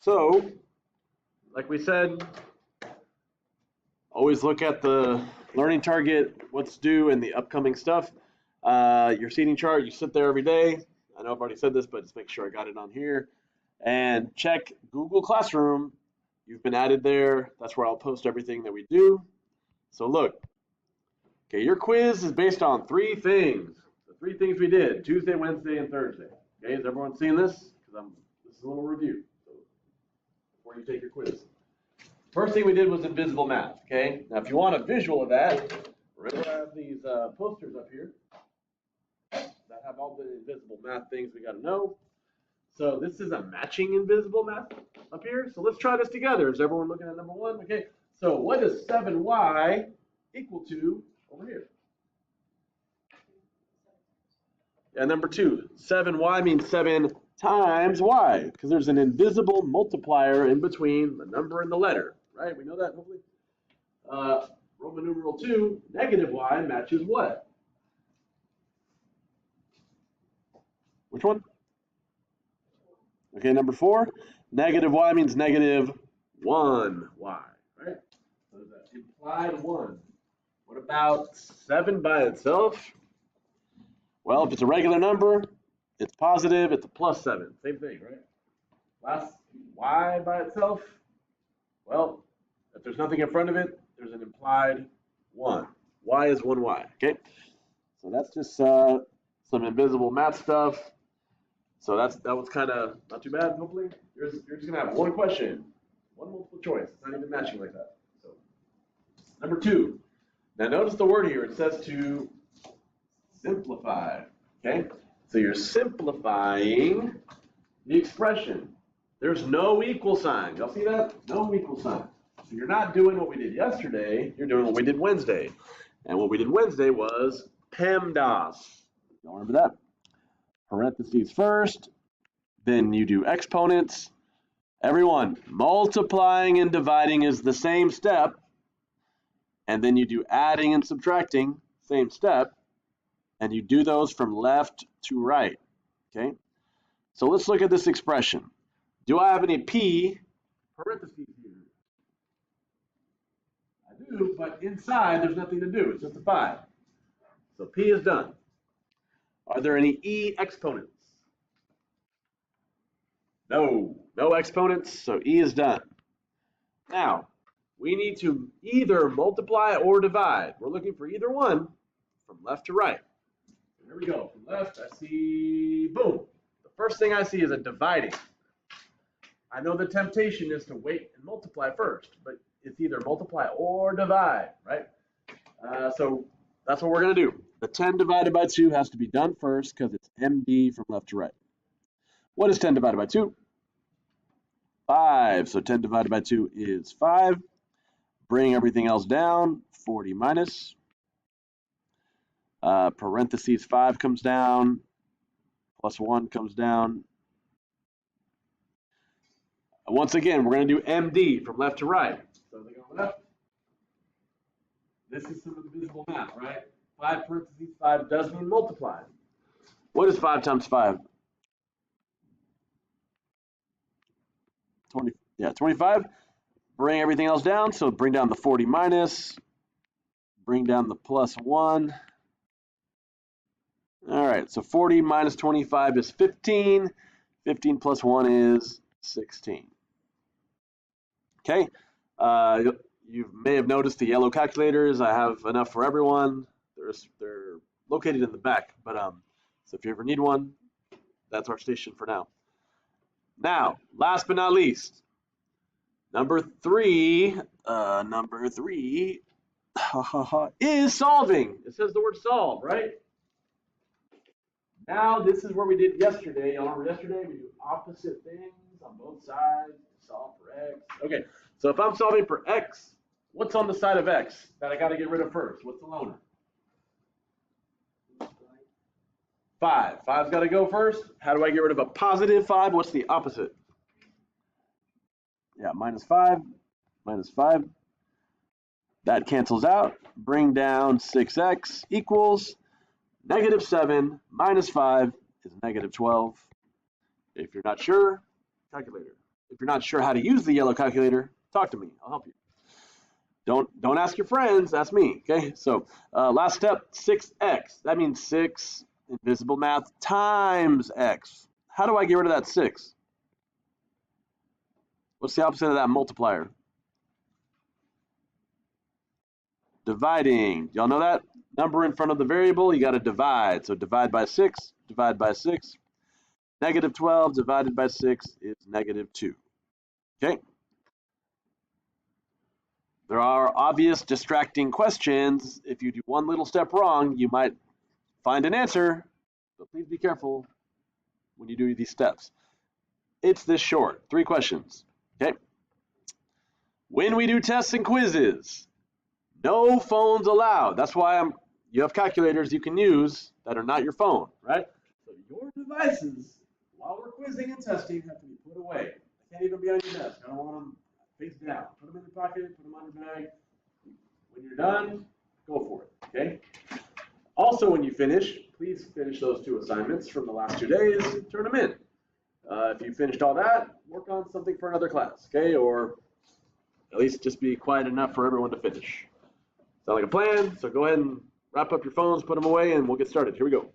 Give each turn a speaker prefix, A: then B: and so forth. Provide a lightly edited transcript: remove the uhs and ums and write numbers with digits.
A: So, like we said, always look at the learning target, what's due, and the upcoming stuff. Your seating chart, you sit there every day. I know I've already said this, but just make sure I got it on here. And check Google Classroom. You've been added there. That's where I'll post everything that we do. So look, okay, your quiz is based on 3 things. The 3 things we did, Tuesday, Wednesday, and Thursday. Okay, is everyone seeing this? Because this is a little review so before you take your quiz. First thing we did was invisible math, okay? Now, if you want a visual of that, remember I have these posters up here that have all the invisible math things we got to know. So this is a matching invisible math up here. So let's try this together. Is everyone looking at number 1? Okay, so what is 7y equal to over here? Yeah, number 2, 7y means 7 times y, because there's an invisible multiplier in between the number and the letter, right? We know that, hopefully. Roman numeral 2, negative y matches what? Which one? Okay, number 4, negative y means negative 1y, right? So that's implied 1. What about 7 by itself? Well, if it's a regular number, it's positive, it's a plus 7. Same thing, right? Last, y by itself, well, if there's nothing in front of it, there's an implied 1. Y is 1y, okay? So that's just some invisible math stuff. So that was kind of not too bad, hopefully. You're just going to have one question, one multiple choice. It's not even matching like that. So, number 2. Now notice the word here. It says to simplify, okay? So you're simplifying the expression. There's no equal sign. Y'all see that? No equal sign. So you're not doing what we did yesterday. You're doing what we did Wednesday. And what we did Wednesday was PEMDAS. Y'all remember that? Parentheses first, then you do exponents. Everyone, multiplying and dividing is the same step, and then you do adding and subtracting, same step, and you do those from left to right, okay? So let's look at this expression. Do I have any P parentheses here? I do, but inside there's nothing to do, it's just a 5. So P is done. Are there any E exponents? No, no exponents, so E is done. Now, we need to either multiply or divide. We're looking for either one from left to right. Here we go, from left, I see, boom. The first thing I see is a dividing. I know the temptation is to wait and multiply first, but it's either multiply or divide, right? So that's what we're going to do. The 10 divided by 2 has to be done first because it's MD from left to right. What is 10 divided by 2? 5. So 10 divided by 2 is 5. Bring everything else down. 40 minus. Parentheses 5 comes down. Plus 1 comes down. Once again, we're going to do MD from left to right. So they go left. This is some of the visible math, right? 5 parentheses 5 does mean multiply. What is 5 times 5? 20, yeah, 25. Bring everything else down. So bring down the 40 minus. Bring down the plus 1. All right, so 40 minus 25 is 15. 15 plus 1 is 16. Okay. You may have noticed the yellow calculators. I have enough for everyone. They're located in the back, but so if you ever need one, that's our station for now. Now, last but not least, number 3 is solving. It says the word solve, right? Now this is where we did yesterday. Y'all remember yesterday we do opposite things on both sides. Solve for x. Okay, so if I'm solving for x, what's on the side of x that I got to get rid of first? What's the loner? 5. 5's got to go first. How do I get rid of a positive 5? What's the opposite? Yeah, minus 5. Minus 5. That cancels out. Bring down 6x equals negative 7 minus 5 is negative 12. If you're not sure, calculator. If you're not sure how to use the yellow calculator, talk to me. I'll help you. Don't ask your friends, ask me, okay? So last step, 6x. That means 6, invisible math, times x. How do I get rid of that 6? What's the opposite of that multiplier? Dividing. Y'all know that? Number in front of the variable, you got to divide. So divide by 6, divide by 6. Negative 12 divided by 6 is negative 2. Okay? There are obvious distracting questions. If you do one little step wrong, you might find an answer, but please be careful when you do these steps. It's this short, 3 questions, okay? When we do tests and quizzes, no phones allowed. That's why you have calculators you can use that are not your phone, right? So your devices, while we're quizzing and testing, have to be put away. They can't even be on your desk. I don't want them face down. Put them in your pocket, put them on your bag. When you're done, go for it, okay? Also, when you finish, please finish those 2 assignments from the last 2 days, turn them in. If you finished all that, work on something for another class, okay? Or at least just be quiet enough for everyone to finish. Sound like a plan? So go ahead and wrap up your phones, put them away, and we'll get started. Here we go.